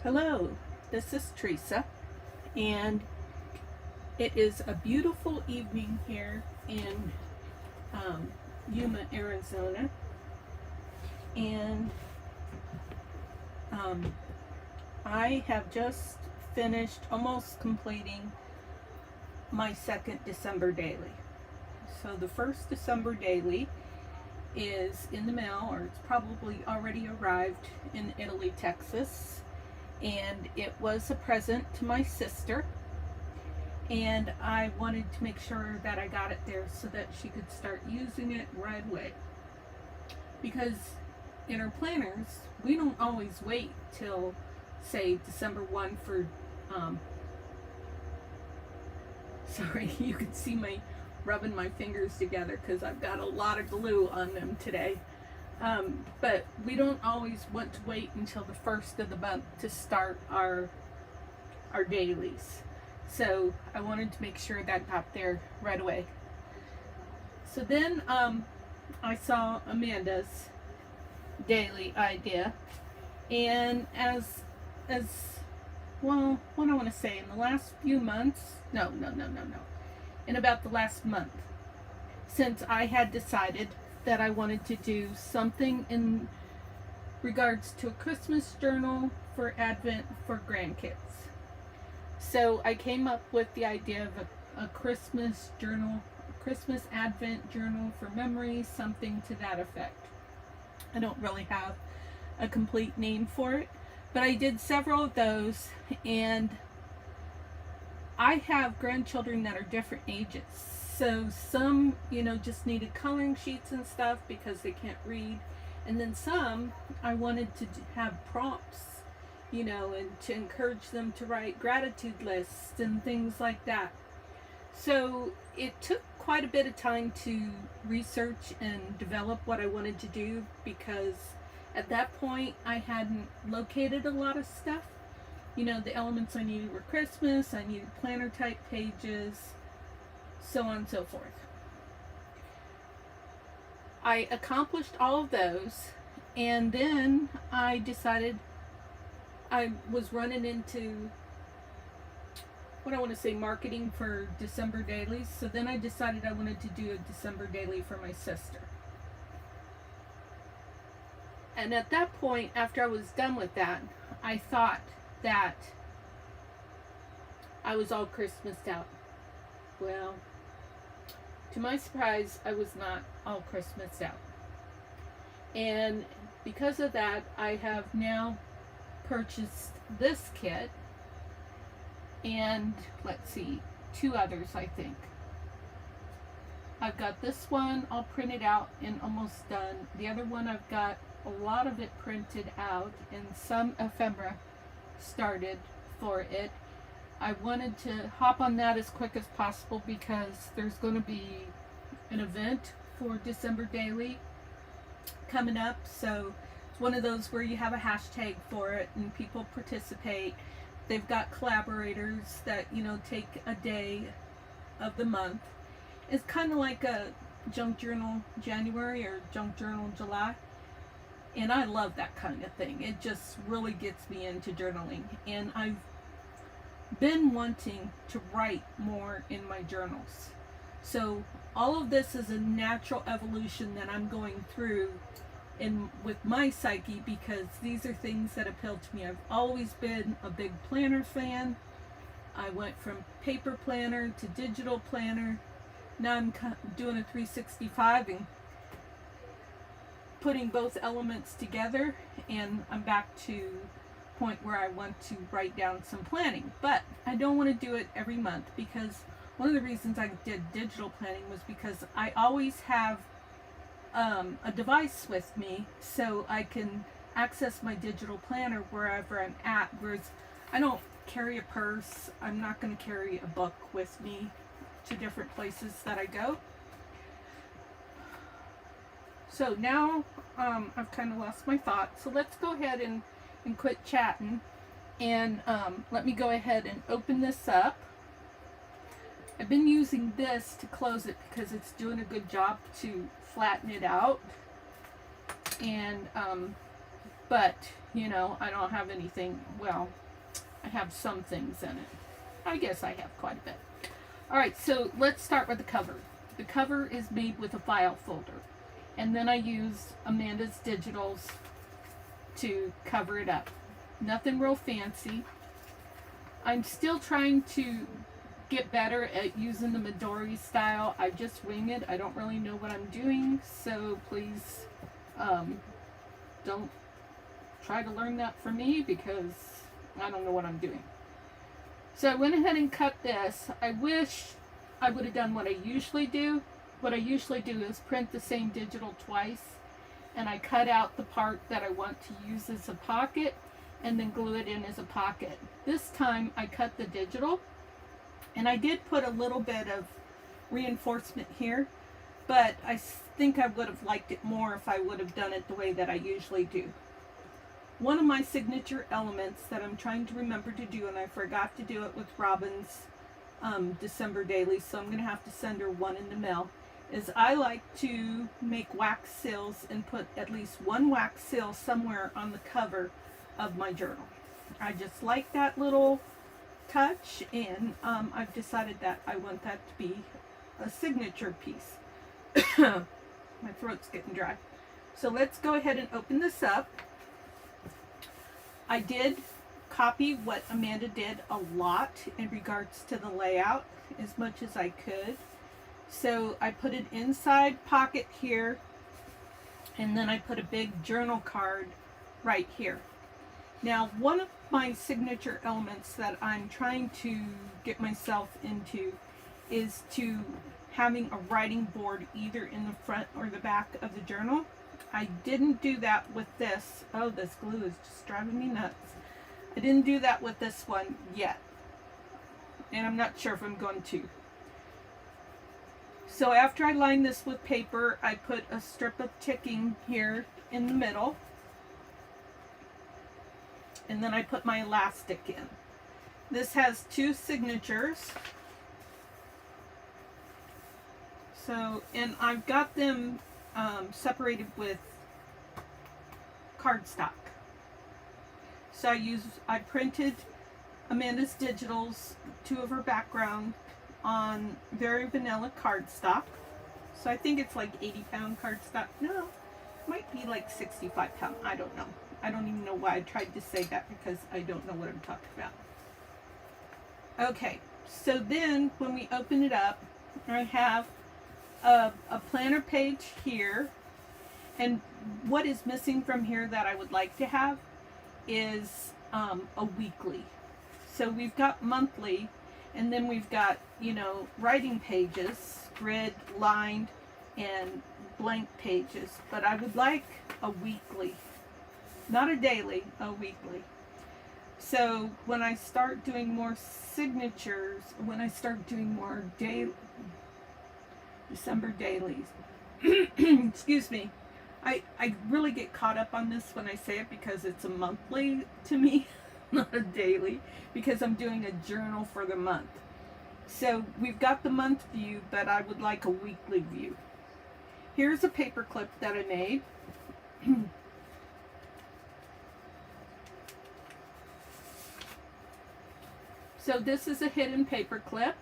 Hello, this is Teresa, and it is a beautiful evening here in Yuma, Arizona, and I have just finished almost completing my second December daily. So the first December daily is in the mail, or it's probably already arrived in Italy, Texas, and it was a present to my sister, and I wanted to make sure that I got it there so that she could start using it right away, because in our planners we don't always wait till say December 1 for sorry, you can see me rubbing my fingers together because I've got a lot of glue on them today. But we don't always want to wait until the first of the month to start our dailies. So I wanted to make sure that got there right away. So then I saw Amanda's daily idea, and as well, what I want to say, in the last few months, no, in about the last month, since I had decided that I wanted to do something in regards to a Christmas journal for Advent for grandkids. So I came up with the idea of a Christmas journal, a Christmas Advent journal for memories, something to that effect. I don't really have a complete name for it, but I did several of those, and I have grandchildren that are different ages. So some, just needed coloring sheets and stuff because they can't read. And then some, I wanted to have prompts, and to encourage them to write gratitude lists and things like that. So it took quite a bit of time to research and develop what I wanted to do, because at that point I hadn't located a lot of stuff. The elements I needed were Christmas, I needed planner type pages, so on and so forth. I accomplished all of those, and then I decided I was running into marketing for December dailies. So then I decided I wanted to do a December daily for my sister. And at that point, after I was done with that, I thought that I was all Christmased out. Well, to my surprise, I was not all Christmased out. And because of that, I have now purchased this kit, and let's see, 2 others, I think. I've got this one all printed out and almost done. The other one, I've got a lot of it printed out and some ephemera started for it. I wanted to hop on that as quick as possible because there's going to be an event for December Daily coming up. So it's one of those where you have a hashtag for it and people participate. They've got collaborators that, take a day of the month. It's kind of like a Junk Journal January or Junk Journal July. And I love that kind of thing. It just really gets me into journaling. And I've been wanting to write more in my journals. So all of this is a natural evolution that I'm going through with my psyche, because these are things that appeal to me. I've always been a big planner fan. I went from paper planner to digital planner. Now I'm doing a 365 and putting both elements together, and I'm back to point where I want to write down some planning. But I don't want to do it every month, because one of the reasons I did digital planning was because I always have a device with me, so I can access my digital planner wherever I'm at, whereas I don't carry a purse. I'm not going to carry a book with me to different places that I go. So now I've kind of lost my thought, so let's go ahead and quit chatting, and let me go ahead and open this up. I've been using this to close it because it's doing a good job to flatten it out, and But, you know, I don't have anything, well, I have some things in it. I guess I have quite a bit. Alright, so let's start with the cover. The cover is made with a file folder. And then I use Amanda's Digitals to cover it up. Nothing real fancy. I'm still trying to get better at using the Midori style. I just wing it. I don't really know what I'm doing, so please don't try to learn that from me because I don't know what I'm doing. So I went ahead and cut this. I wish I would have done what I usually do. What I usually do is print the same digital twice, and I cut out the part that I want to use as a pocket and then glue it in as a pocket. This time I cut the digital, and I did put a little bit of reinforcement here, but I think I would have liked it more if I would have done it the way that I usually do. One of my signature elements that I'm trying to remember to do, and I forgot to do it with Robin's December daily, so I'm going to have to send her one in the mail, is I like to make wax seals and put at least one wax seal somewhere on the cover of my journal. I just like that little touch, and I've decided that I want that to be a signature piece. My throat's getting dry. So let's go ahead and open this up. I did copy what Amanda did a lot in regards to the layout, as much as I could. So I put an inside pocket here, and then I put a big journal card right here. Now, one of my signature elements that I'm trying to get myself into is to having a writing board either in the front or the back of the journal. I didn't do that with this. Oh, this glue is just driving me nuts. I didn't do that with this one yet, and I'm not sure if I'm going to. So after I line this with paper, I put a strip of ticking here in the middle, and then I put my elastic in. This has two signatures. So, and I've got them separated with cardstock. So I printed Amanda's Digitals, two of her background, on very vanilla cardstock. So I think it's like 80-pound cardstock. No, it might be like 65-pound. I don't know. I don't even know why I tried to say that, because I don't know what I'm talking about. Okay, so then when we open it up, I have a planner page here, and what is missing from here that I would like to have is a weekly. So we've got monthly, and then we've got, you know, writing pages, grid, lined, and blank pages, but I would like a weekly, not a daily, a weekly. So when I start doing more signatures, when I start doing more December dailies, excuse me, I really get caught up on this when I say it, because it's a monthly to me, not a daily, because I'm doing a journal for the month. So we've got the month view, but I would like a weekly view. Here's a paper clip that I made. So this is a hidden paper clip,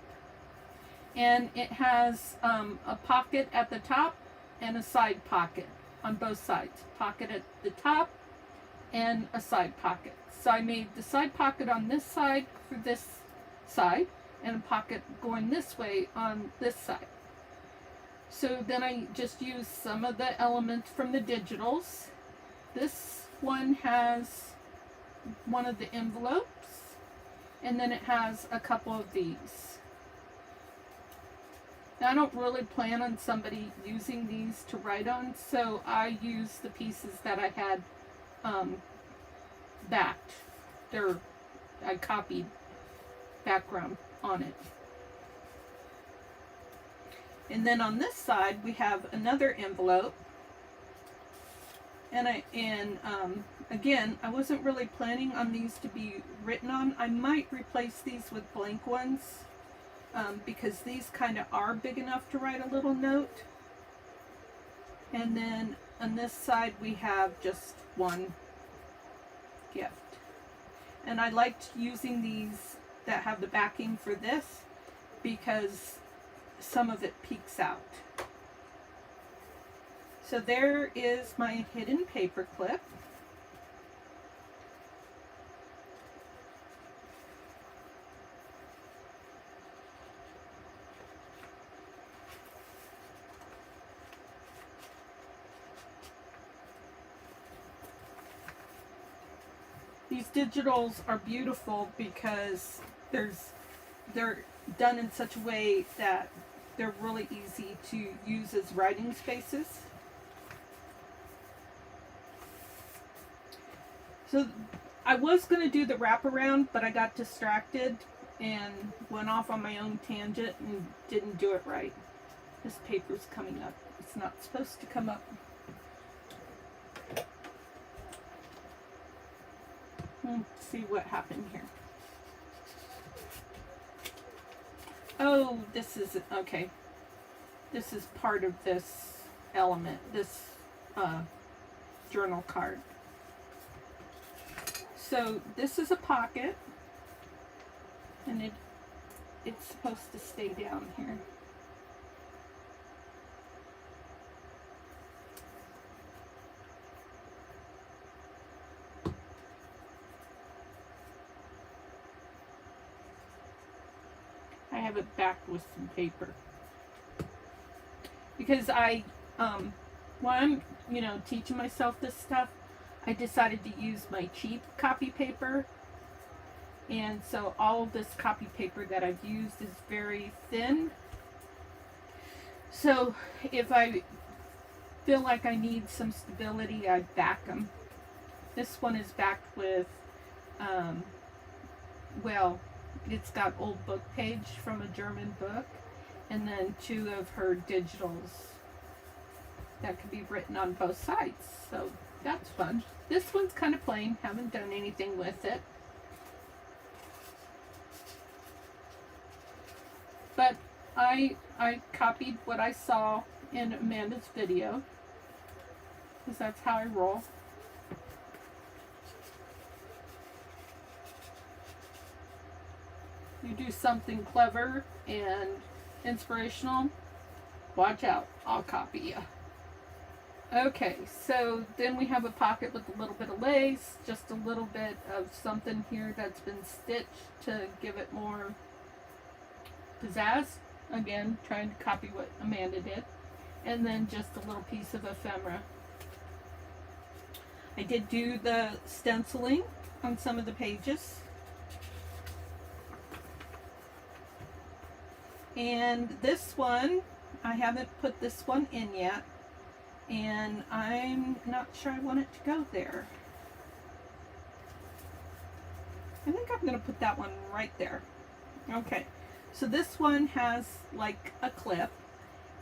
and it has a pocket at the top and a side pocket on both sides. Pocket at the top and a side pocket. So I made the side pocket on this side for this side, and a pocket going this way on this side. So then I just used some of the elements from the digitals. This one has one of the envelopes, and then it has a couple of these. Now, I don't really plan on somebody using these to write on, so I use the pieces that I had backed. I copied background on it. And then on this side we have another envelope, and again, I wasn't really planning on these to be written on. I might replace these with blank ones, because these kind of are big enough to write a little note. And then on this side we have just one gift. And I liked using these that have the backing for this because some of it peeks out. So there is my hidden paper clip. These digitals are beautiful because they're done in such a way that they're really easy to use as writing spaces. So I was going to do the wraparound, but I got distracted and went off on my own tangent and didn't do it right. This paper's coming up. It's not supposed to come up. Let's see what happened here. Oh, this is, okay. This is part of this element, this journal card. So this is a pocket, and it's supposed to stay down here. I have it backed with some paper because while I'm, teaching myself this stuff, I decided to use my cheap copy paper, and so all of this copy paper that I've used is very thin. So if I feel like I need some stability, I back them. This one is backed with, well, it's got old book page from a German book, and then 2 of her digitals that could be written on both sides. So that's fun. This one's kind of plain, haven't done anything with it. But I copied what I saw in Amanda's video, because that's how I roll. You do something clever and inspirational, watch out, I'll copy you. Okay, so then we have a pocket with a little bit of lace, just a little bit of something here that's been stitched to give it more pizzazz. Again, trying to copy what Amanda did. And then just a little piece of ephemera. I did do the stenciling on some of the pages. And this one, I haven't put this one in yet, and I'm not sure I want it to go there. I think I'm going to put that one right there. Okay, so this one has like a clip,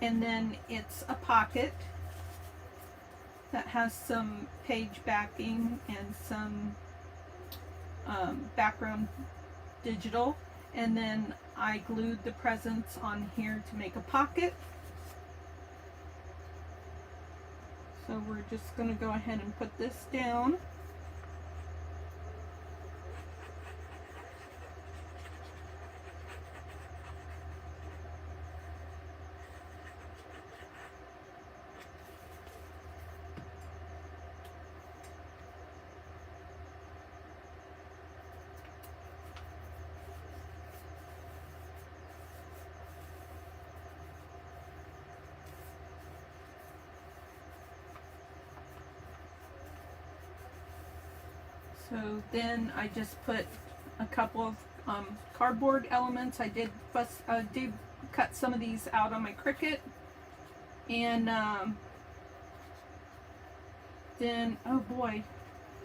and then it's a pocket that has some page backing and some background digital. And then I glued the presents on here to make a pocket. So we're just going to go ahead and put this down. So then I just put a couple of cardboard elements. I did cut some of these out on my Cricut, and then, oh boy,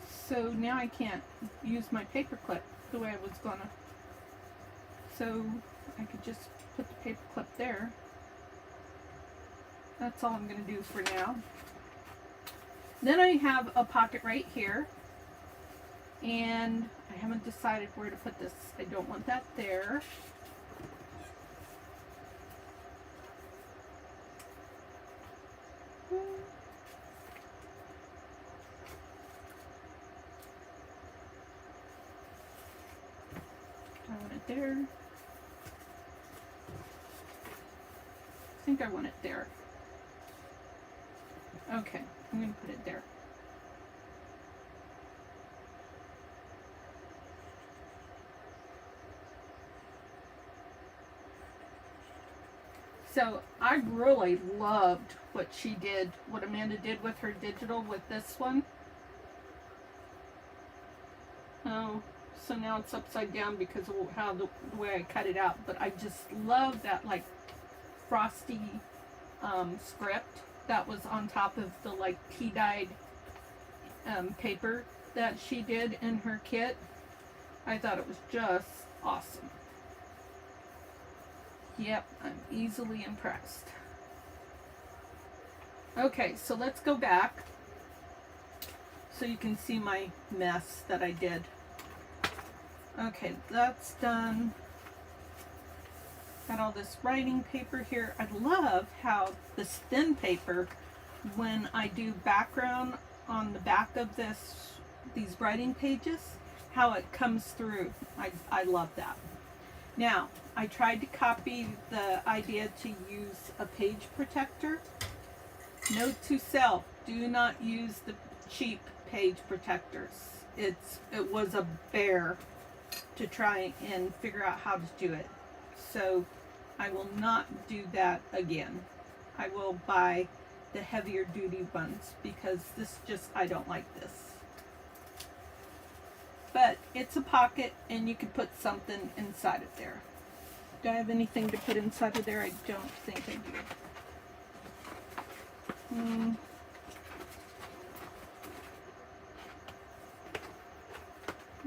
so now I can't use my paper clip the way I was gonna. So I could just put the paper clip there. That's all I'm gonna do for now. Then I have a pocket right here. And I haven't decided where to put this. I don't want that there. there. I think I want it there. Okay, I'm going to put it there. So I really loved what she did, what Amanda did with her digital with this one. Oh, so now it's upside down because of how the way I cut it out. But I just love that like frosty script that was on top of the like tea dyed paper that she did in her kit. I thought it was just awesome. Yep, I'm easily impressed. Okay, so let's go back so you can see my mess that I did. Okay, that's done. Got all this writing paper here. I love how this thin paper, when I do background on the back of these writing pages, how it comes through. I love that. Now, I tried to copy the idea to use a page protector. Note to self, do not use the cheap page protectors. It was a bear to try and figure out how to do it. So I will not do that again. I will buy the heavier duty ones because this just, I don't like this. But it's a pocket and you can put something inside of there. Do I have anything to put inside of there? I don't think I do.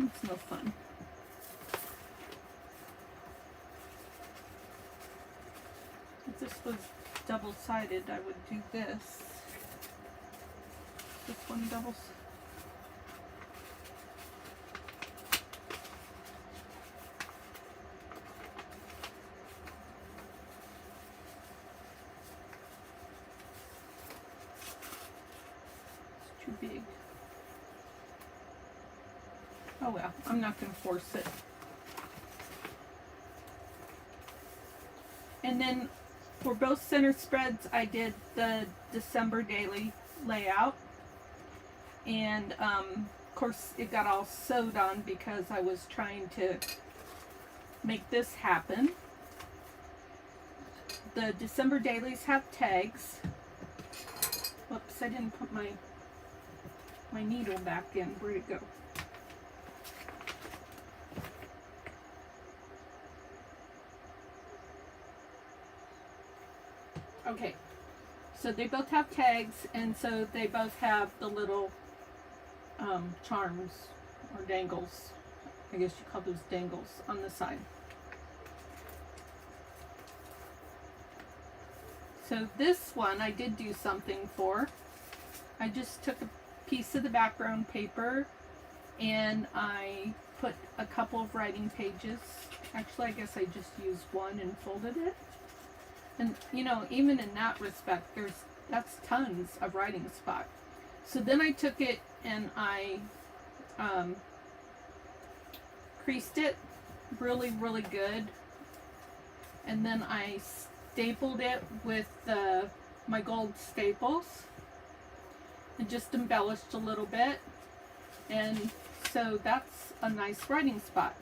It's no fun. If this was double-sided, I would do this. This one double. It's too big. Oh well, I'm not going to force it. And then for both center spreads, I did the December daily layout. And of course, it got all sewed on because I was trying to make this happen. The December dailies have tags. Whoops, I didn't put my needle back in. Where'd it go? Okay, so they both have tags, and so they both have the little charms or dangles. I guess you call those dangles on the side. So this one I did do something for. I just took a piece of the background paper and I put a couple of writing pages. Actually, I guess I just used one and folded it. And you know, even in that respect, that's tons of writing spot. So then I took it and I creased it really, really good. And then I stapled it with my gold staples and just embellished a little bit. And so that's a nice writing spot.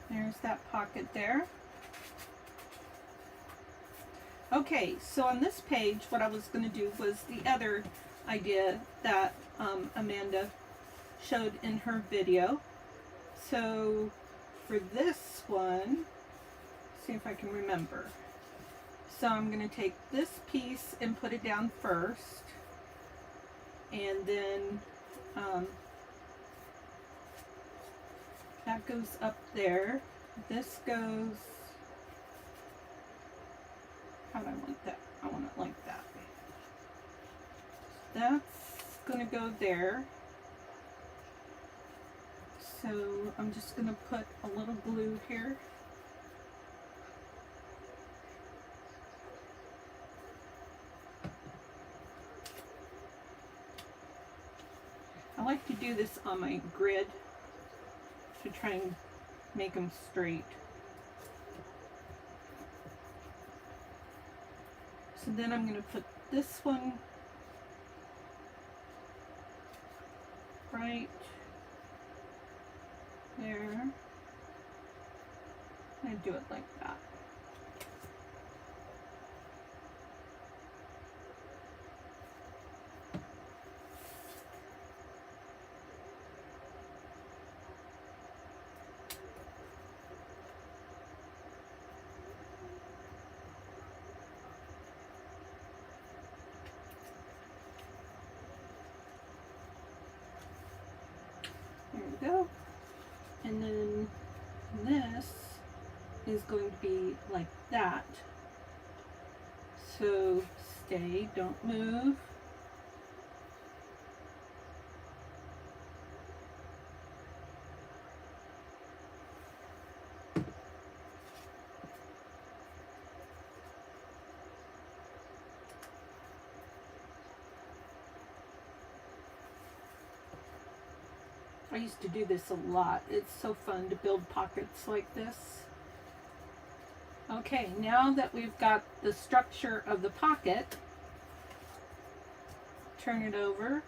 There's that pocket there. Okay, so on this page, what I was going to do was the other idea that Amanda showed in her video. So for this one, see if I can remember. So I'm going to take this piece and put it down first. And then that goes up there. This goes, how do I want that? I want it like that. That's going to go there. So I'm just going to put a little glue here. I like to do this on my grid to try and make them straight. So then I'm going to put this one right there. I'm going to do it like that. There we go. And then this is going to be like that. So stay, don't move. I used to do this a lot. It's so fun to build pockets like this. Okay, now that we've got the structure of the pocket, turn it over.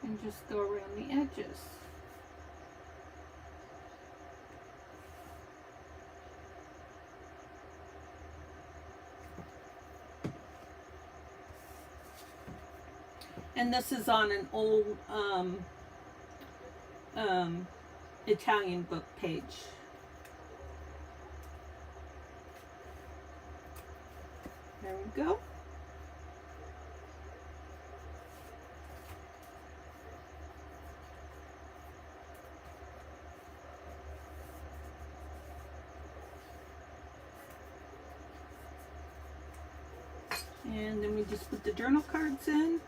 And just go around the edges. And this is on an old Italian book page. There we go. And then we just put the journal cards in.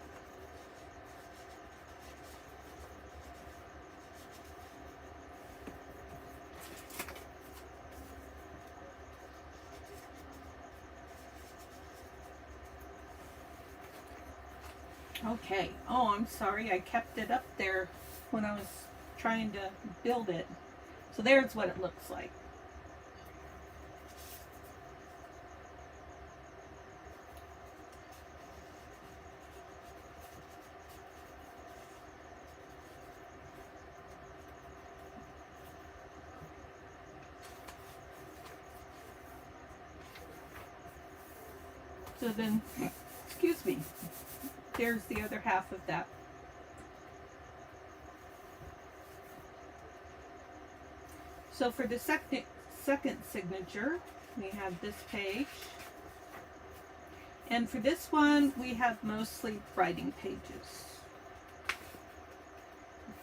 Okay. Oh, I'm sorry. I kept it up there when I was trying to build it. So there's what it looks like. So then, excuse me, there's the other half of that. So for the second signature, we have this page. And for this one, we have mostly writing pages. The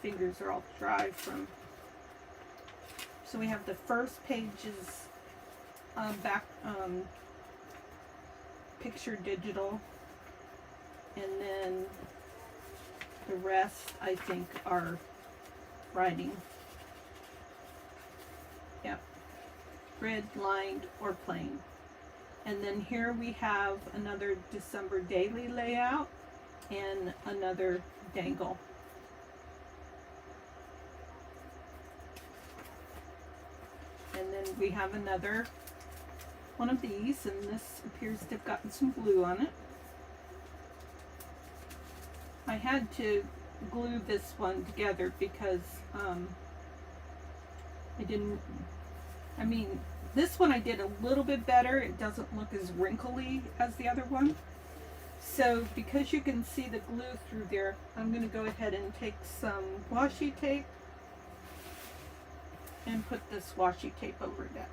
fingers are all dry from... So we have the first pages picture digital, and then the rest I think are writing. Yep, grid, lined, or plain. And then here we have another December daily layout and another dangle. And then we have another one of these, and this appears to have gotten some glue on it. I had to glue this one together because this one I did a little bit better. It doesn't look as wrinkly as the other one. So because you can see the glue through there, I'm going to go ahead and take some washi tape and put this washi tape over that.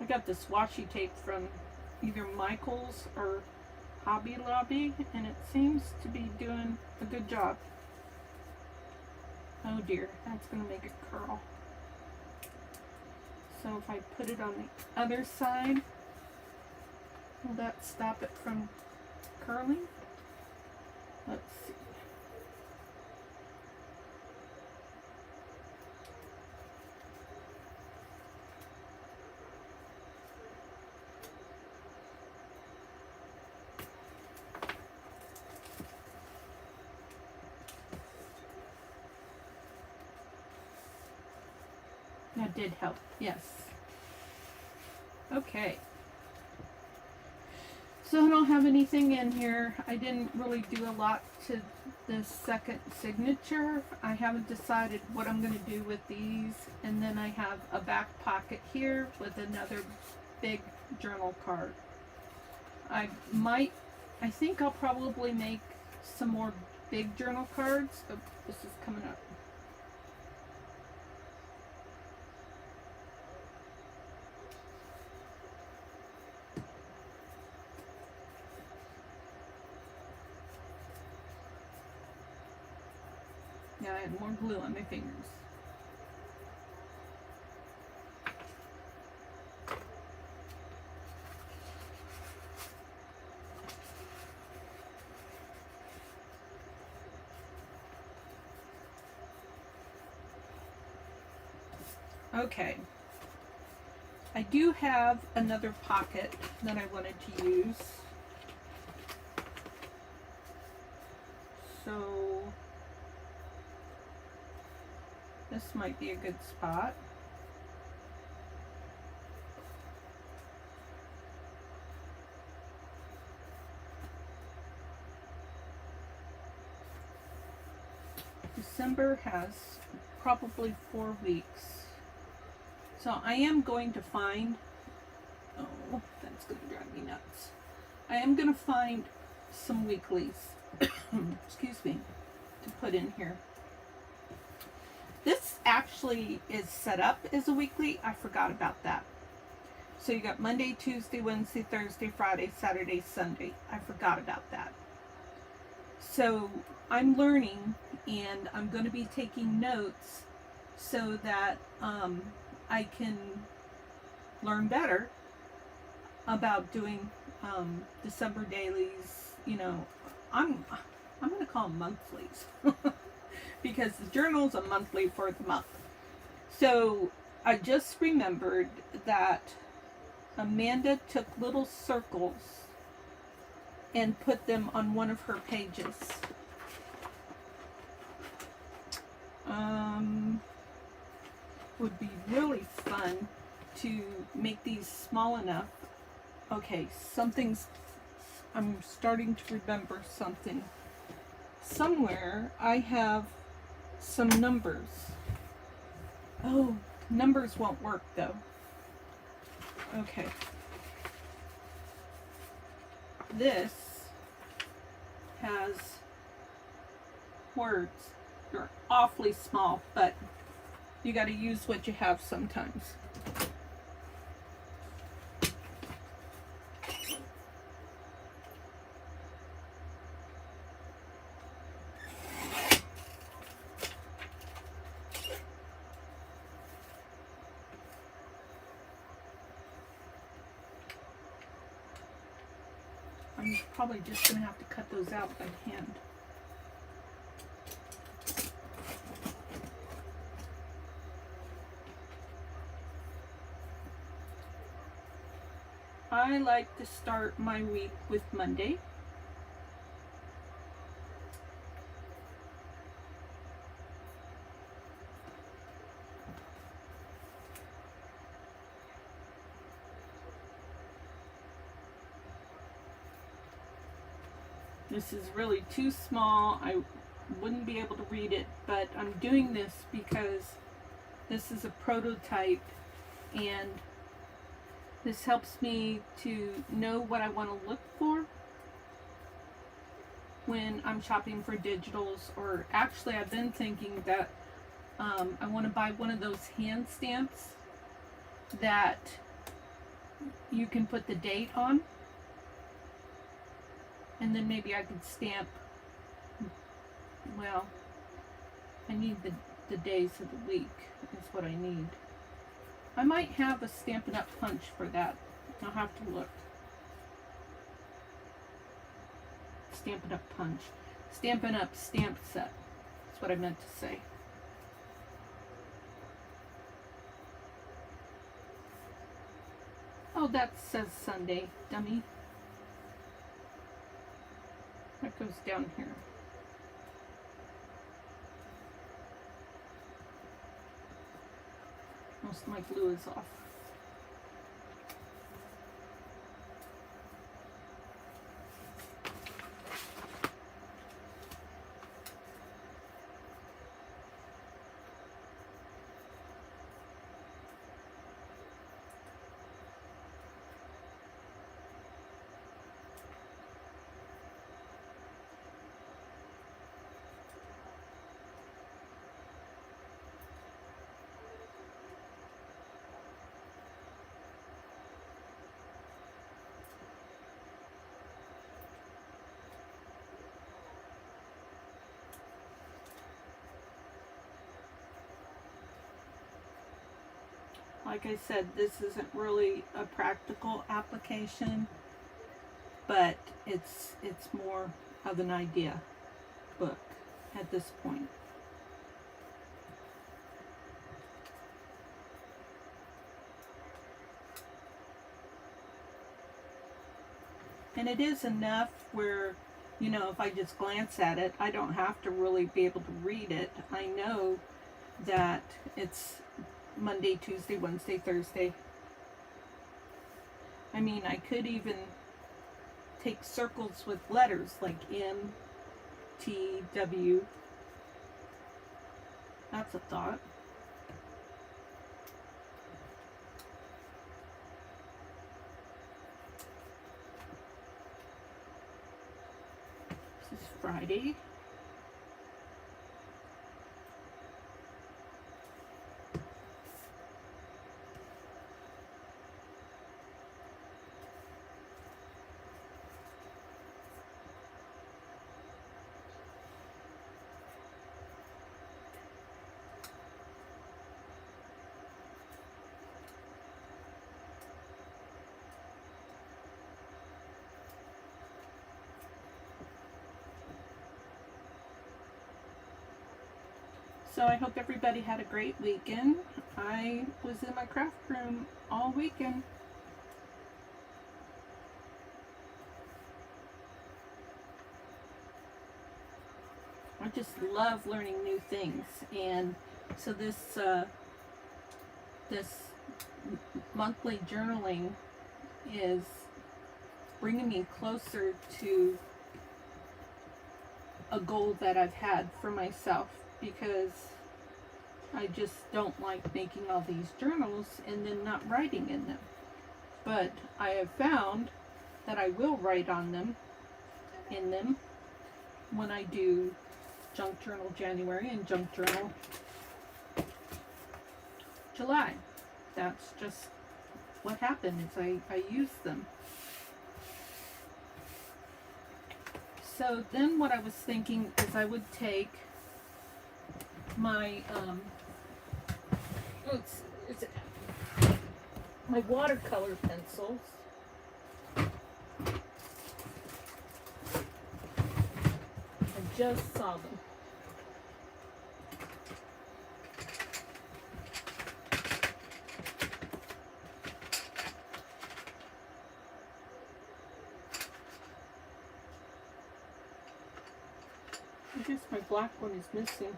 I got this washi tape from either Michael's or Hobby Lobby, and it seems to be doing a good job. Oh dear, that's going to make it curl. So if I put it on the other side, will that stop it from curling? Let's see. That did help, yes. Okay. So I don't have anything in here. I didn't really do a lot to this second signature. I haven't decided what I'm going to do with these. And then I have a back pocket here with another big journal card. I think I'll probably make some more big journal cards. Oh, this is coming up. Now I have more glue on my fingers. Okay. I do have another pocket that I wanted to use. So this might be a good spot. December has probably 4 weeks. So I am going to find, oh, that's going to drive me nuts. I am going to find some weeklies, excuse me, to put in here. This actually is set up as a weekly. I forgot about that. So you got Monday, Tuesday, Wednesday, Thursday, Friday, Saturday, Sunday. I forgot about that. So I'm learning, and I'm going to be taking notes so that I can learn better about doing December dailies. You know, I'm going to call them monthlies because the journal's a monthly for the month. So I just remembered that Amanda took little circles and put them on one of her pages. Would be really fun to make these small enough. Okay, I'm starting to remember something. Somewhere I have some numbers. Oh, numbers won't work though. Okay. This has words. They're awfully small, but you got to use what you have sometimes. I'm probably just going to have to cut those out by hand. I like to start my week with Monday. This is really too small. I wouldn't be able to read it, but I'm doing this because this is a prototype, and this helps me to know what I want to look for when I'm shopping for digitals. Or actually, I've been thinking that I want to buy one of those hand stamps that you can put the date on. And then maybe I could stamp, well, I need the days of the week is what I need. I might have a Stampin' Up! Punch for that. I'll have to look. Stampin' Up! Punch. Stampin' Up! Stamp set. That's what I meant to say. Oh, that says Sunday, dummy. That goes down here. Most of my glue is off. Like I said, this isn't really a practical application, but it's more of an idea book at this point. And it is enough where, you know, if I just glance at it, I don't have to really be able to read it. I know that it's Monday, Tuesday, Wednesday, Thursday. I mean, I could even take circles with letters like M, T, W. That's a thought. This is Friday. So I hope everybody had a great weekend. I was in my craft room all weekend. I just love learning new things, and so this monthly journaling is bringing me closer to a goal that I've had for myself, because I just don't like making all these journals and then not writing in them. But I have found that I will write on them, in them, when I do Junk Journal January and Junk Journal July. That's just what happened, is I used them. So then what I was thinking is I would take my my watercolor pencils, I just saw them. I guess my black one is missing.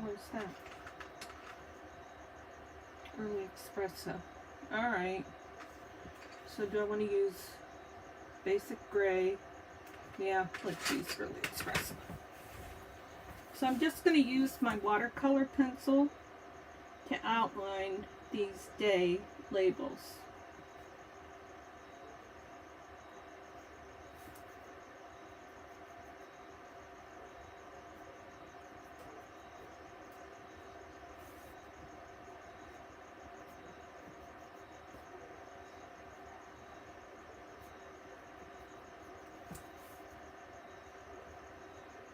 What is that? Early espresso. Alright. So do I want to use basic gray? Yeah, let's use early espresso. So I'm just going to use my watercolor pencil to outline these day labels.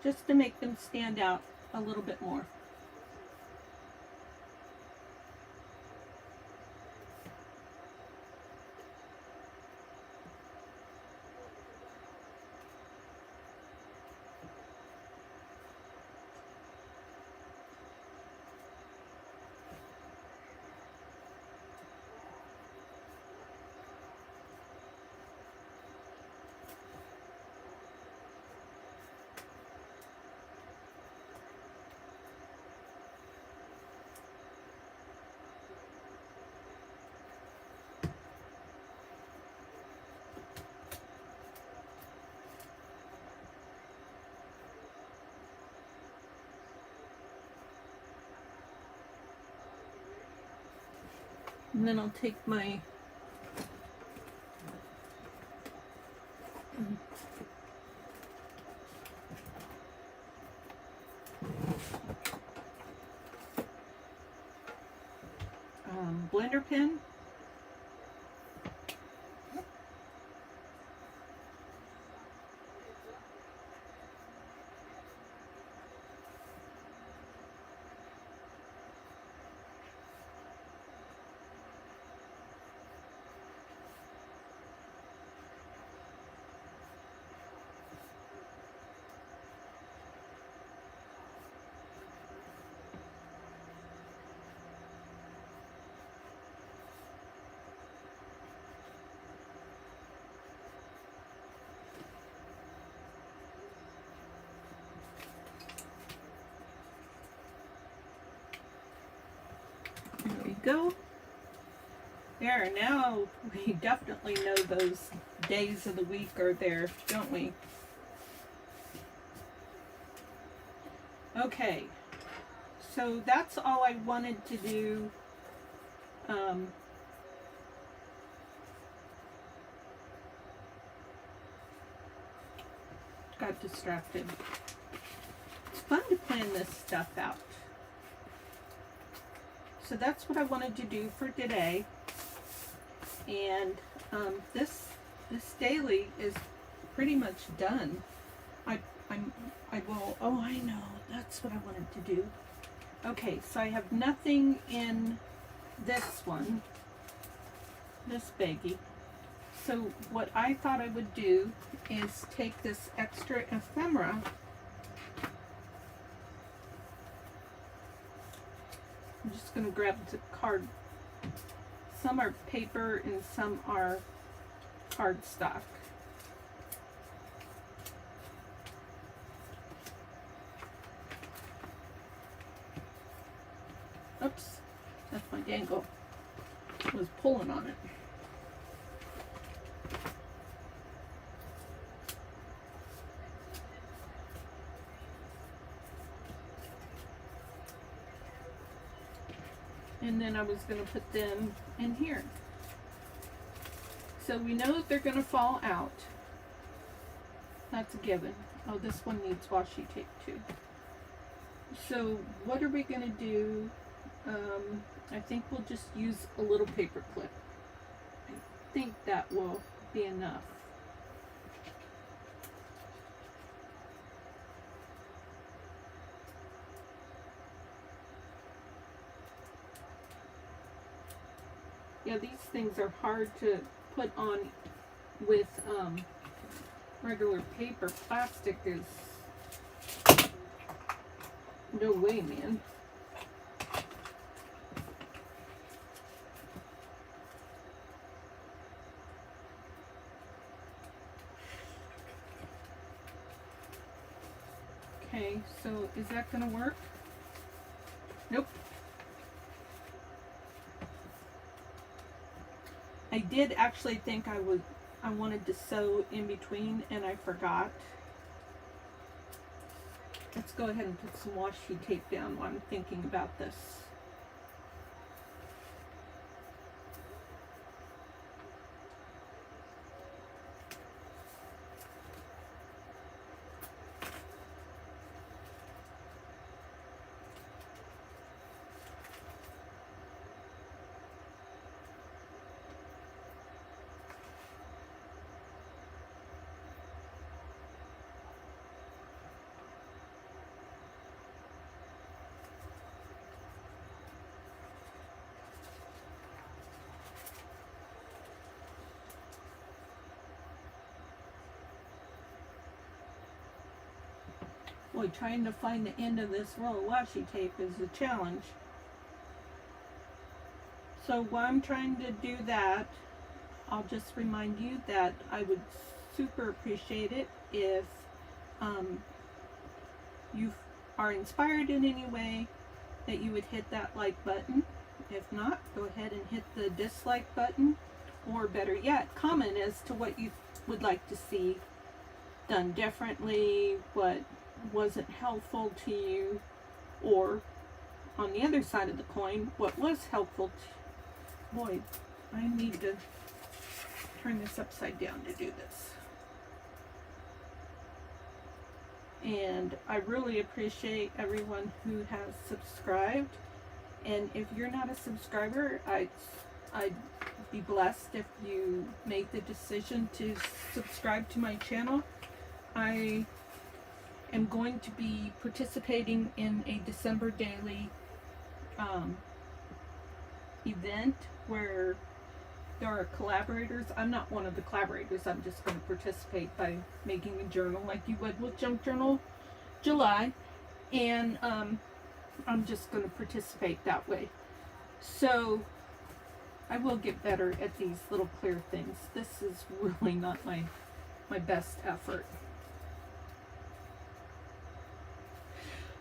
just to make them stand out a little bit more. And then I'll take my blender pen. There we go. There, now we definitely know those days of the week are there, don't we? Okay, so that's all I wanted to do. Got distracted. It's fun to plan this stuff out. So that's what I wanted to do for today. And this daily is pretty much done. I will, oh, I know, that's what I wanted to do. Okay, so I have nothing in this one, this baggie. So what I thought I would do is take this extra ephemera I'm just going to grab the card. Some are paper and some are cardstock. Oops, that's my dangle. I was pulling on it. And then I was going to put them in here. So we know that they're going to fall out. That's a given. Oh, this one needs washi tape too. So what are we going to do? I think we'll just use a little paper clip. I think that will be enough. Yeah, these things are hard to put on with regular paper. Plastic is no way, man. Okay, so is that gonna work? Nope. I did actually think I wanted to sew in between, and I forgot. Let's go ahead and put some washi tape down while I'm thinking about this. Boy, trying to find the end of this roll of washi tape is a challenge. So while I'm trying to do that, I'll just remind you that I would super appreciate it if you are inspired in any way, that you would hit that like button. If not, go ahead and hit the dislike button, or better yet, comment as to what you would like to see done differently, what wasn't helpful to you, or on the other side of the coin, what was helpful to. Boy, I need to turn this upside down to do this. And I really appreciate everyone who has subscribed. And if you're not a subscriber, I'd be blessed if you make the decision to subscribe to my channel. I am going to be participating in a December daily event where there are collaborators. I'm not one of the collaborators. I'm just going to participate by making a journal like you would with Junk Journal July. And I'm just going to participate that way. So I will get better at these little clear things. This is really not my best effort.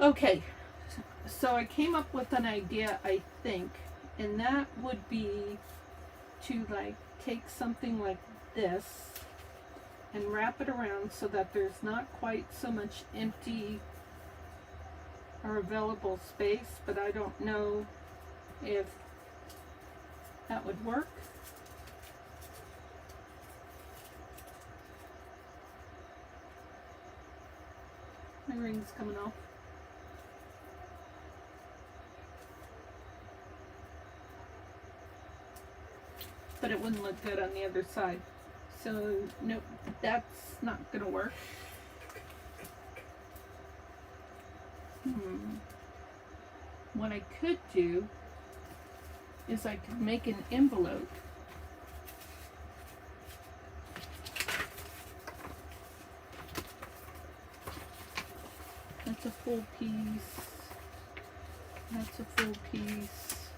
Okay, so I came up with an idea, I think, and that would be to like take something like this and wrap it around so that there's not quite so much empty or available space, but I don't know if that would work. My ring's coming off. But it wouldn't look good on the other side. So, nope, that's not gonna work. What I could do is I could make an envelope. That's a full piece. That's a full piece.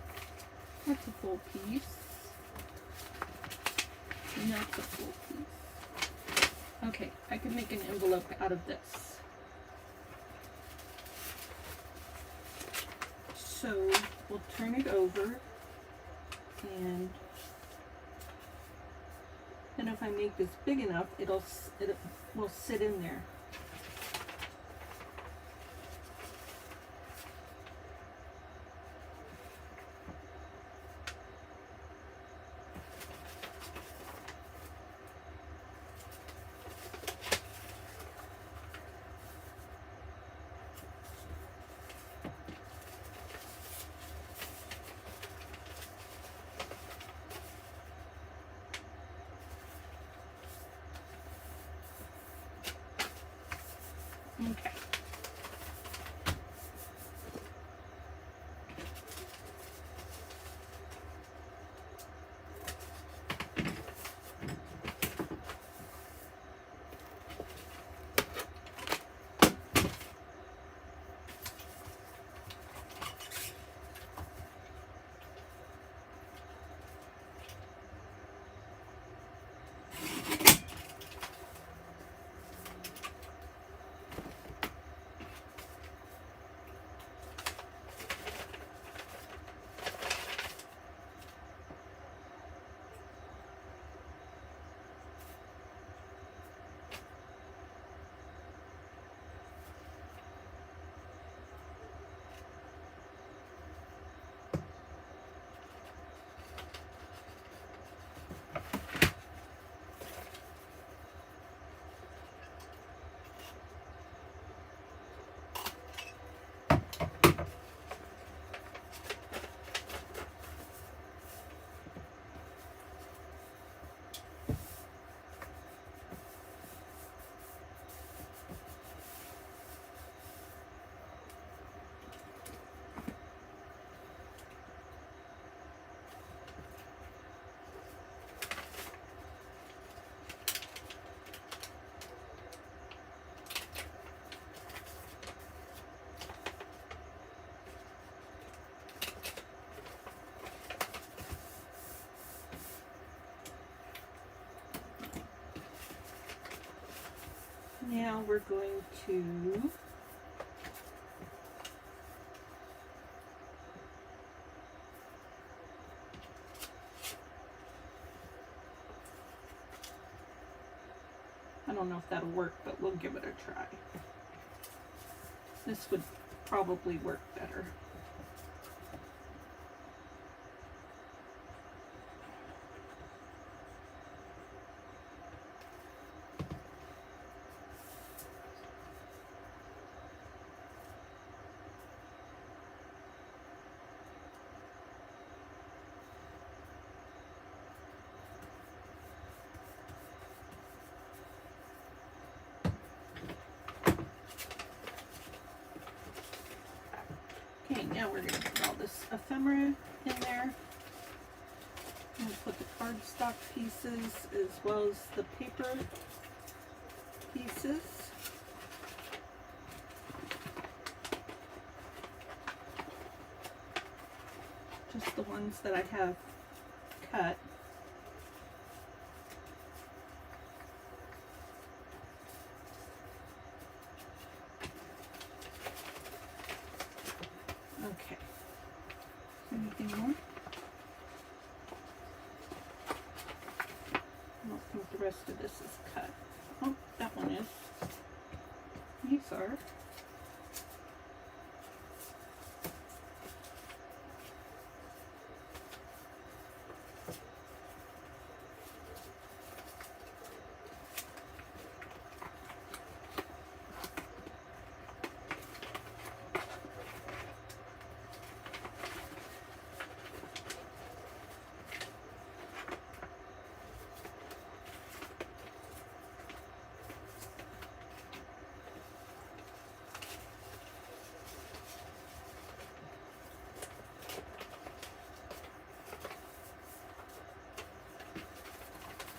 That's a full piece. And that's a full piece. Okay, I can make an envelope out of this. So we'll turn it over, and then if I make this big enough, it will sit in there. Okay. Now we're going to I don't know if that'll work, but we'll give it a try. This would probably work better. Okay, now we're going to put all this ephemera in there. I'm going to put the cardstock pieces as well as the paper pieces. Just the ones that I have cut. Okay. Anything more? I don't think the rest of this is cut. Oh, that one is. These are.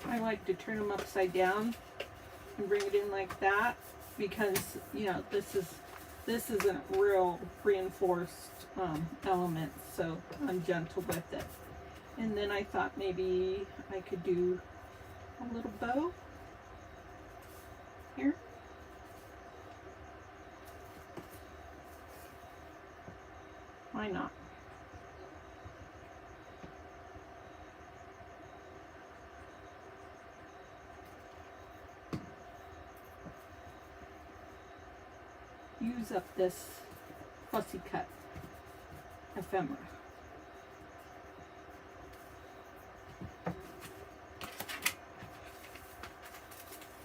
I like to turn them upside down and bring it in like that because, you know, this isn't real reinforced element, so I'm gentle with it. And then I thought maybe I could do a little bow here. Why not? Use up this fussy cut ephemera.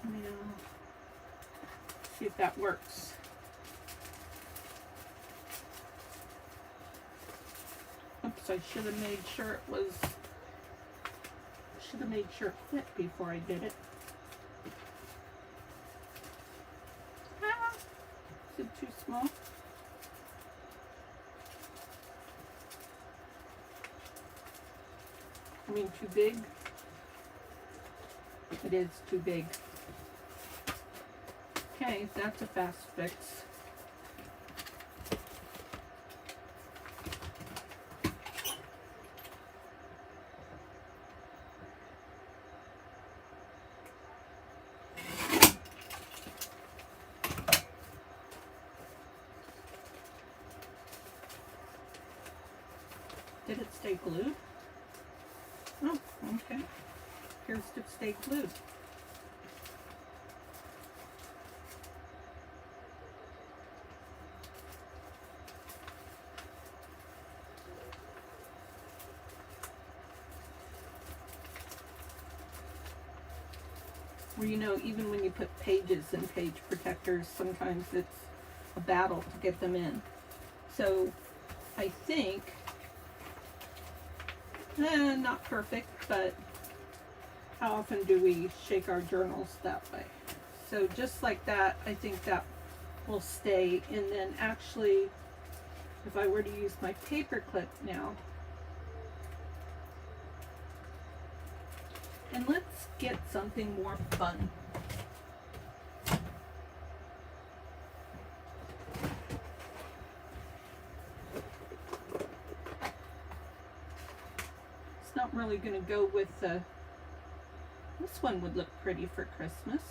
Now, see if that works. Oops, I should have made sure it fit before I did it. Is it too small? I mean, too big? It is too big. Okay, that's a fast fix. Did it stay glued? Oh, okay. Appears to stay glued. Well, you know, even when you put pages in page protectors, sometimes it's a battle to get them in. So I think not perfect, but how often do we shake our journals that way? So just like that, I think that will stay. And then actually, if I were to use my paper clip now, and let's get something more fun. Not really going to go with this one would look pretty for Christmas.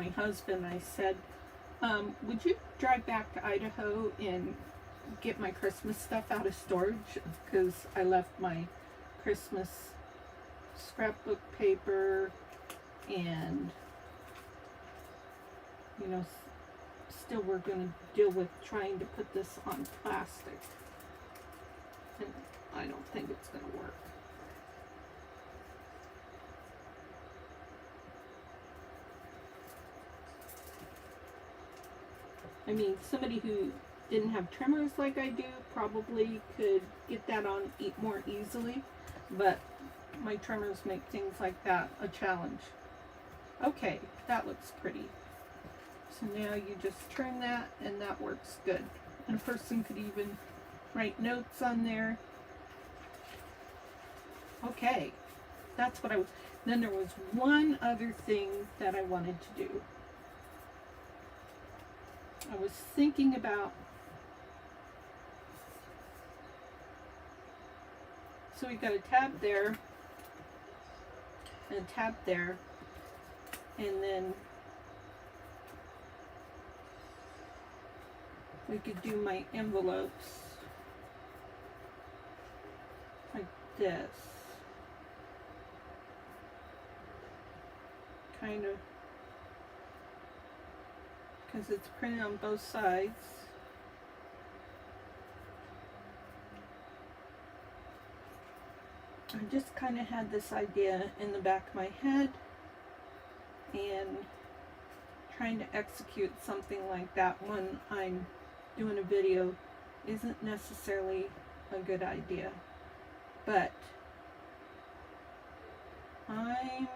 my husband, I said, would you drive back to Idaho and get my Christmas stuff out of storage? Because I left my Christmas scrapbook paper and, you know, still we're going to deal with trying to put this on plastic. And I don't think it's going to work. I mean, somebody who didn't have trimmers like I do probably could get that on more easily, but my trimmers make things like that a challenge. Okay, that looks pretty. So now you just trim that and that works good. And a person could even write notes on there. Okay, that's what I was. Then there was one other thing that I wanted to do. I was thinking about, so we got a tab there and a tab there, and then we could do my envelopes like this, kind of, because it's printed on both sides. I just kind of had this idea in the back of my head, and trying to execute something like that when I'm doing a video isn't necessarily a good idea, but I'm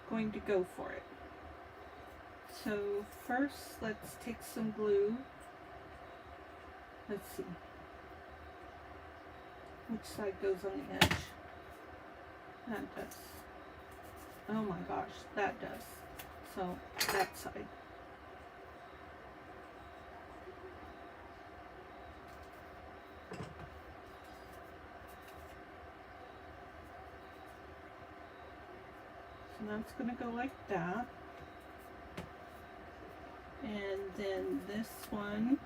going to go for it. So first, let's take some glue. Let's see which side goes on the edge. That does. Oh my gosh, that does. So that side. So that's going to go like that. And then this one,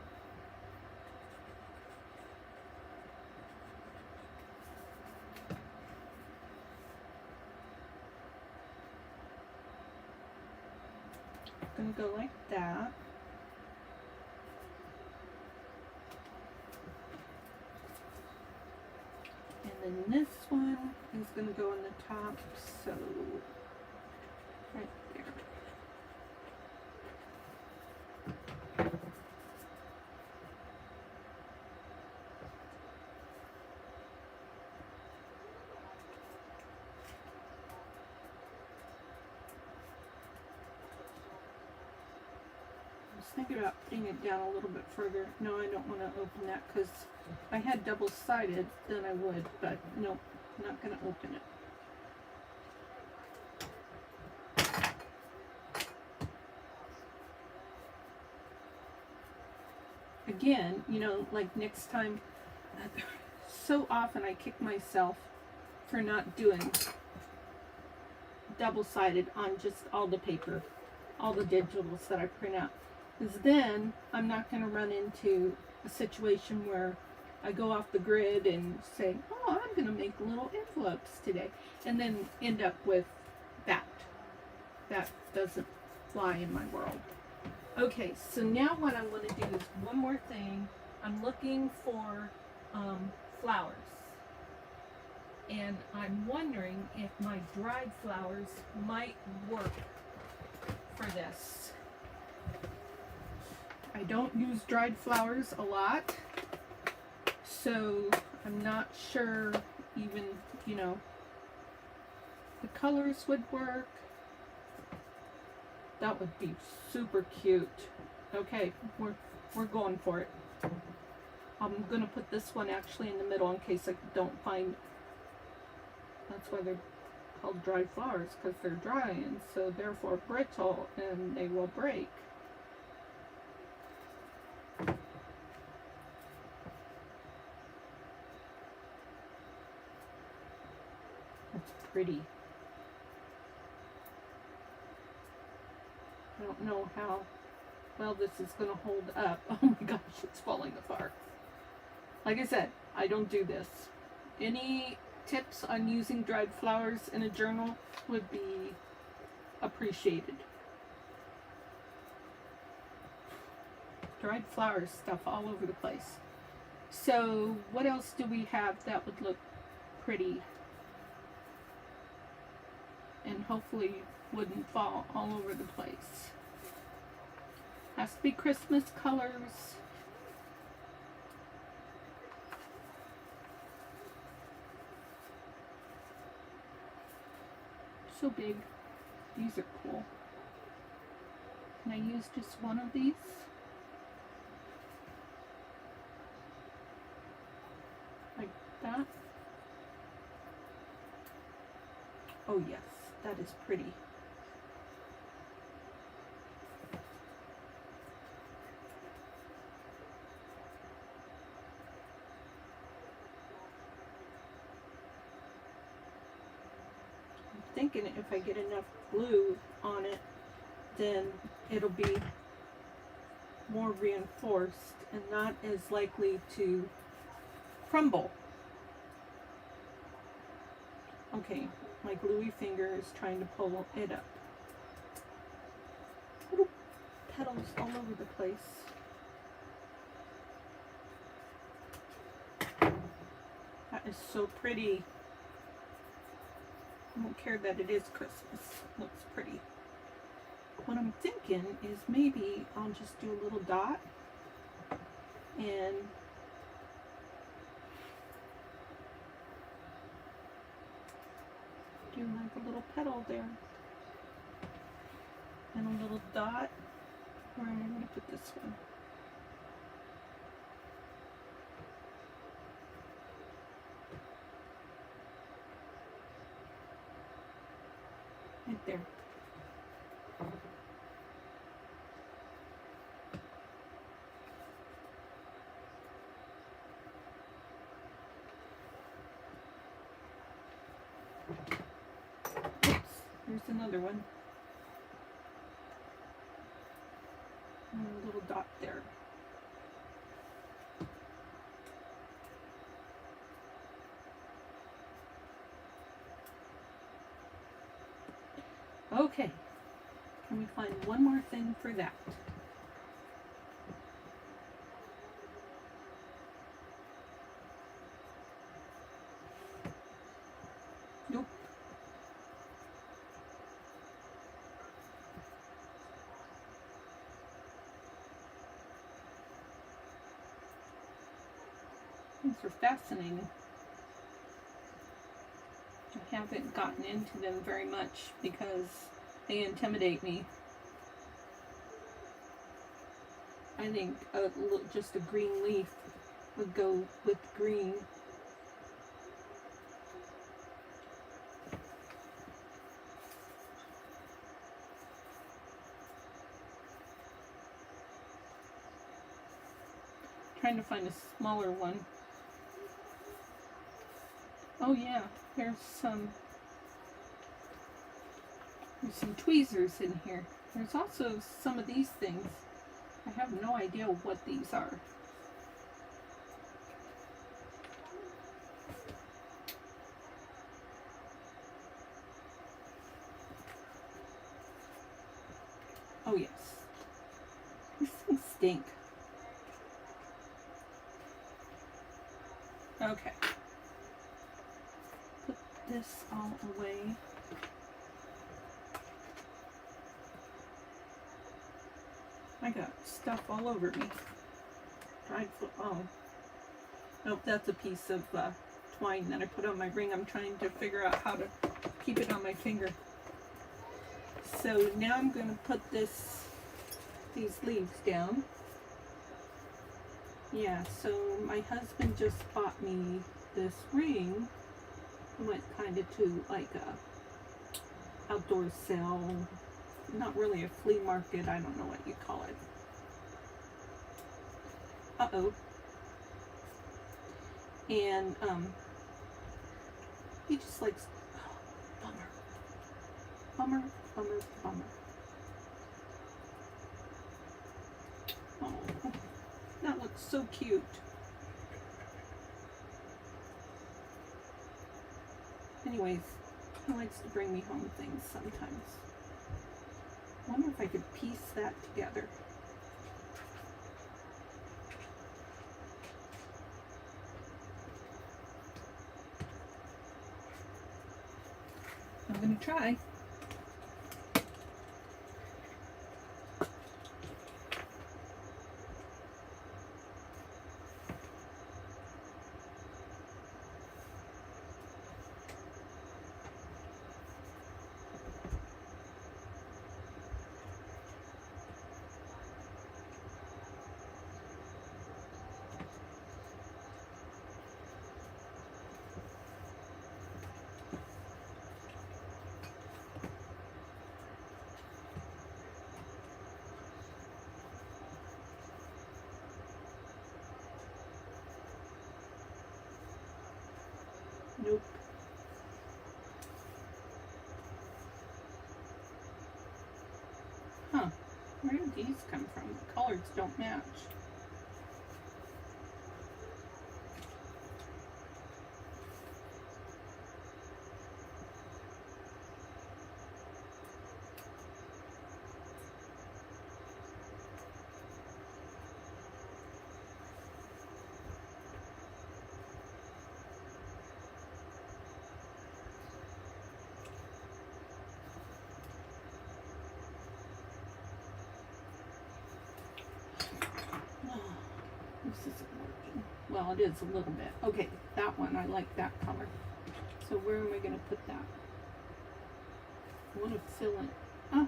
going to go like that. And then this one is going to go on the top, so right there. Thinking about putting it down a little bit further. No, I don't want to open that, because if I had double-sided, then I would, but nope, not going to open it. Again, you know, like next time, so often I kick myself for not doing double-sided on just all the paper, all the digitals that I print out. Because then I'm not going to run into a situation where I go off the grid and say, oh, I'm going to make little envelopes today, and then end up with that. That doesn't fly in my world. Okay, so now what I want to do is one more thing. I'm looking for flowers. And I'm wondering if my dried flowers might work for this. I don't use dried flowers a lot, so I'm not sure even, you know, the colors would work. That would be super cute. Okay, we're going for it. I'm gonna put this one actually in the middle in case I don't find. That's why they're called dried flowers, because they're dry and so therefore brittle and they will break. That's pretty. I don't know how well this is going to hold up. Oh my gosh, it's falling apart. Like I said, I don't do this. Any tips on using dried flowers in a journal would be appreciated. Dried flowers stuff all over the place. So what else do we have that would look pretty and hopefully wouldn't fall all over the place? Has to be Christmas colors. So big. These are cool. Can I use just one of these? Like that? Oh yes, that is pretty. Thinking if I get enough glue on it, then it'll be more reinforced and not as likely to crumble. Okay, my gluey finger is trying to pull it up. Little petals all over the place. That is so pretty. I don't care that it is Christmas. Looks pretty. What I'm thinking is maybe I'll just do a little dot and do like a little petal there and a little dot. Where am I going to put this one? Right there. Oops, here's another one. And a little dot there. Okay, can we find one more thing for that? Nope. These are fascinating. I haven't gotten into them very much because they intimidate me. I think just a green leaf would go with green. Trying to find a smaller one. Oh yeah, there's some tweezers in here. There's also some of these things. I have no idea what these are. Oh yes. These things stink. Okay. Put this all away. I got stuff all over me. Dried foot. Oh. Nope, that's a piece of twine that I put on my ring. I'm trying to figure out how to keep it on my finger. So now I'm going to put these leaves down. Yeah, so my husband just bought me this ring. I went kind of to like a outdoor sale. Not really a flea market, I don't know what you call it. Uh-oh. And, he just likes, oh, bummer. Bummer, bummer, bummer. so cute. Anyways, he likes to bring me home things sometimes. I wonder if I could piece that together. I'm going to try. Nope. Huh. Where did these come from? The colors don't match. This isn't working. Well, it is a little bit. Okay, that one, I like that color. So where am I going to put that? I want to fill it. Ah.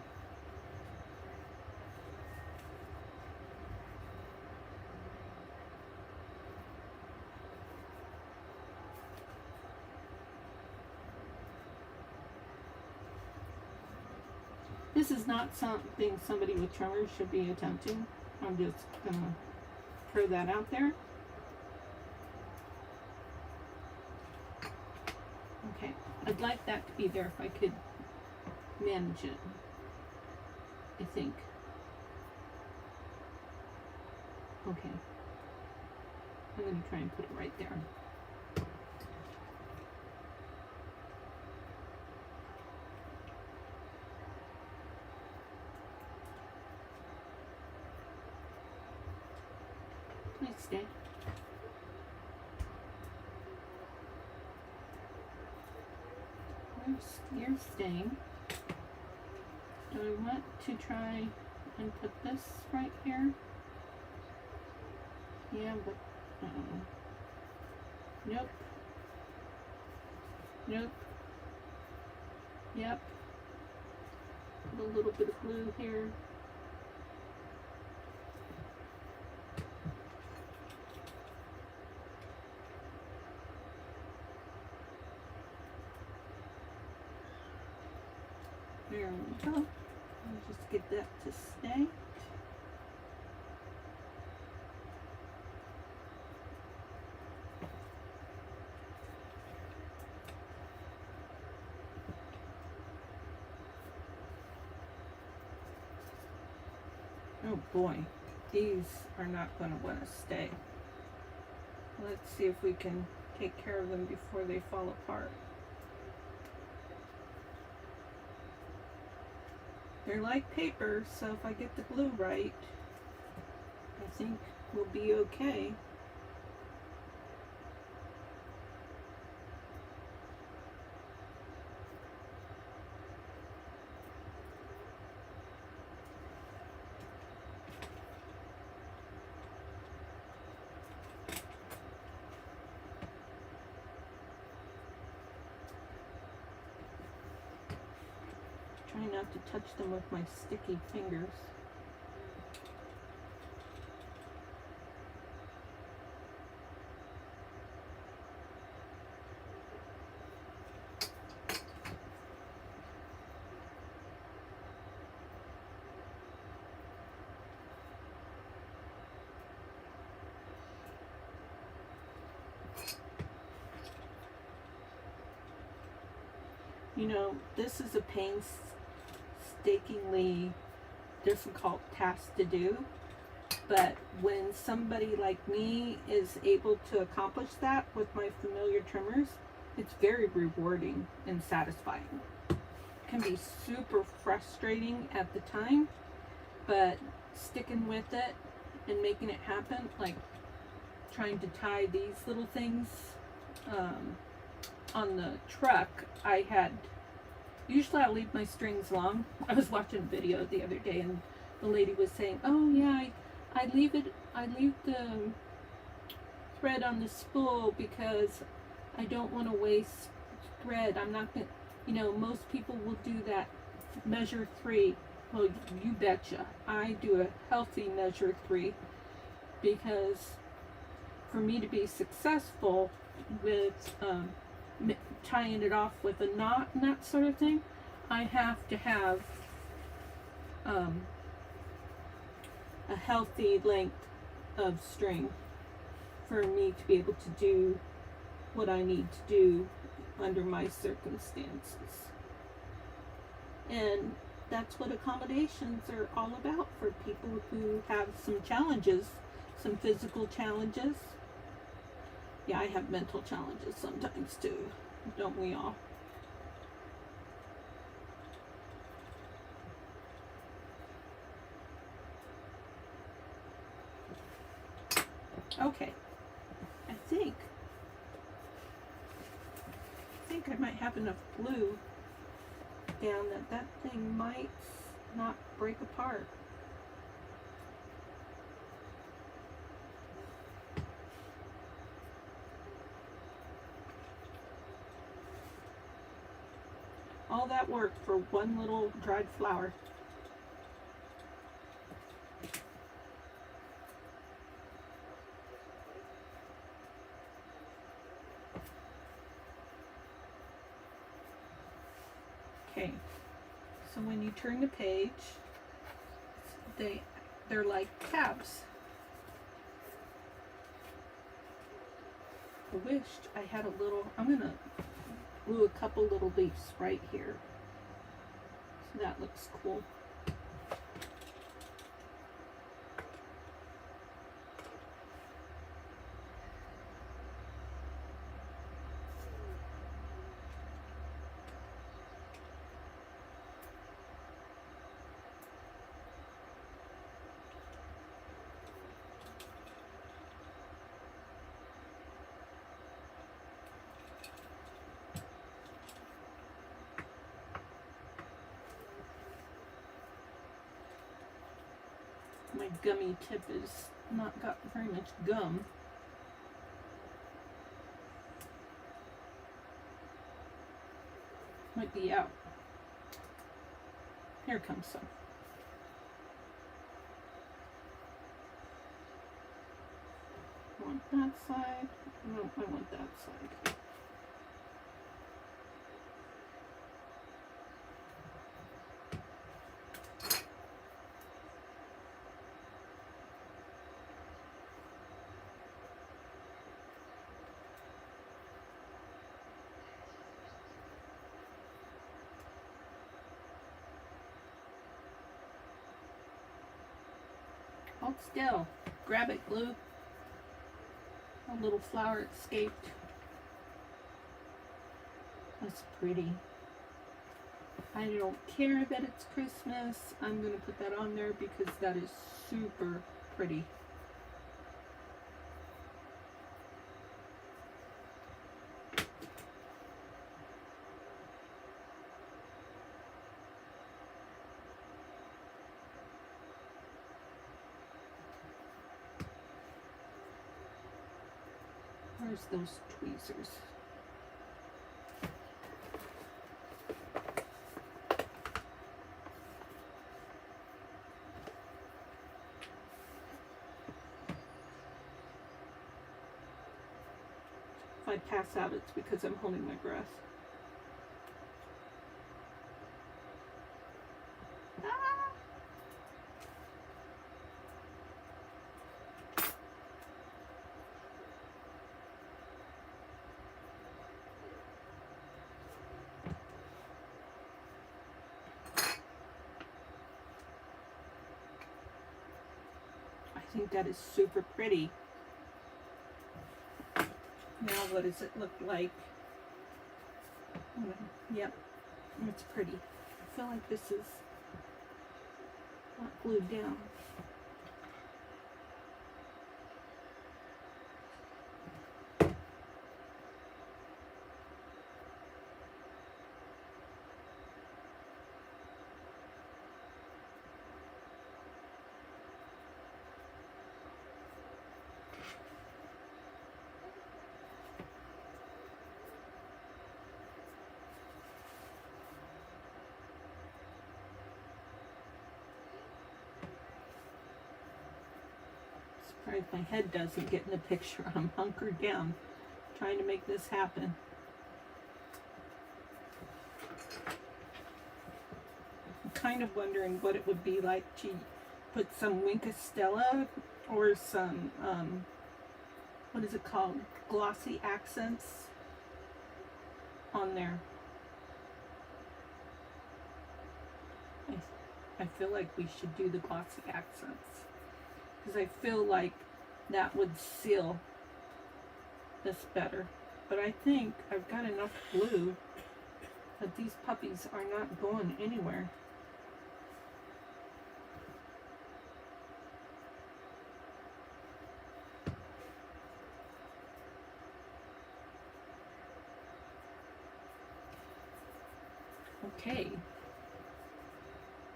This is not something somebody with tremors should be attempting. I'm just going to throw that out there. Okay, I'd like that to be there if I could manage it, I think. Okay, I'm going to try and put it right there. Please stay. You're staying. Do I want to try and put this right here? Yeah, but nope. Nope. Yep. Put a little bit of glue here. There we go. I'll just get that to stay. Oh boy, these are not going to want to stay. Let's see if we can take care of them before they fall apart. They're like paper, so if I get the glue right, I think we'll be okay. Try not to touch them with my sticky fingers. You know, this is a painstakingly difficult task to do, But when somebody like me is able to accomplish that with my familiar trimmers, it's very rewarding and satisfying. It can be super frustrating at the time, but sticking with it and making it happen, like trying to tie these little things on the truck, usually I leave my strings long. I was watching a video the other day and the lady was saying, oh yeah, I leave the thread on the spool because I don't want to waste thread. I'm not going to, most people will do that measure 3. Well, you betcha. I do a healthy measure 3 because for me to be successful with tying it off with a knot and that sort of thing, I have to have a healthy length of string for me to be able to do what I need to do under my circumstances. And that's what accommodations are all about for people who have some challenges, some physical challenges. Yeah, I have mental challenges sometimes too, don't we all? Okay, I think I might have enough glue down that thing might not break apart. All that work for one little dried flower. Okay, so when you turn the page, they're like tabs. I wished I had a little, I'm gonna glue a couple little leaves right here. So that looks cool. My gummy tip is not got very much gum. Might be out. Here comes some. I want that side. No, I want that side. Hold still. Grab it, glue. A little flower escaped. That's pretty. I don't care that it's Christmas. I'm going to put that on there because that is super pretty. Where's those tweezers? If I pass out, it's because I'm holding my breath. think that is super pretty. Now what does it look like? Yep, it's pretty. I feel like this is not glued down. Surprised my head doesn't get in the picture. I'm hunkered down trying to make this happen. I'm kind of wondering what it would be like to put some Winkostella or some, what is it called? Glossy accents on there. I feel like we should do the glossy accents, because I feel like that would seal this better. But I think I've got enough glue that these puppies are not going anywhere. Okay,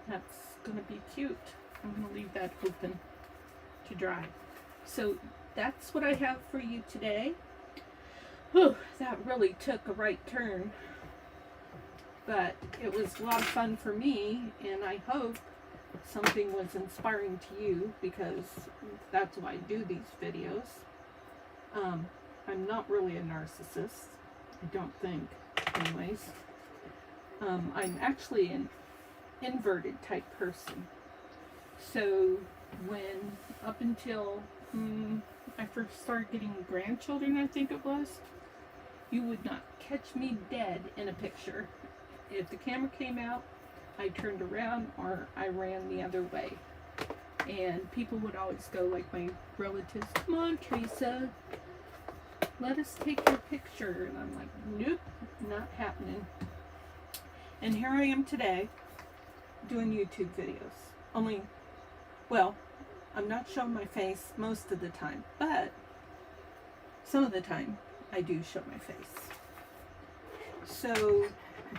that's gonna be cute. I'm gonna leave that open to dry. So that's what I have for you today. Whew, that really took a right turn, but it was a lot of fun for me, and I hope something was inspiring to you, because that's why I do these videos. I'm not really a narcissist, I don't think, anyways. I'm actually an inverted type person. So when, up until I first started getting grandchildren, I think it was, you would not catch me dead in a picture. If the camera came out, I turned around or I ran the other way. And people would always go, like my relatives, "Come on, Teresa, let us take your picture." And I'm like, nope, not happening. And here I am today doing YouTube videos. Only, well, I'm not showing my face most of the time, but some of the time I do show my face. So,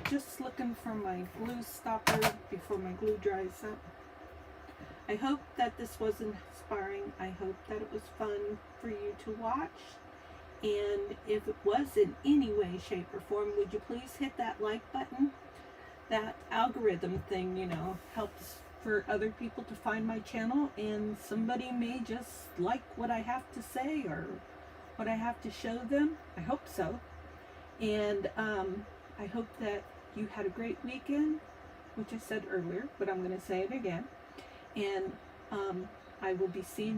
just looking for my glue stopper before my glue dries up. I hope that this was inspiring. I hope that it was fun for you to watch. And if it was in any way, shape, or form, would you please hit that like button? That algorithm thing, you know, helps for other people to find my channel, and somebody may just like what I have to say or what I have to show them. I hope so. And I hope that you had a great weekend, which I said earlier, but I'm going to say it again. And I will be seeing you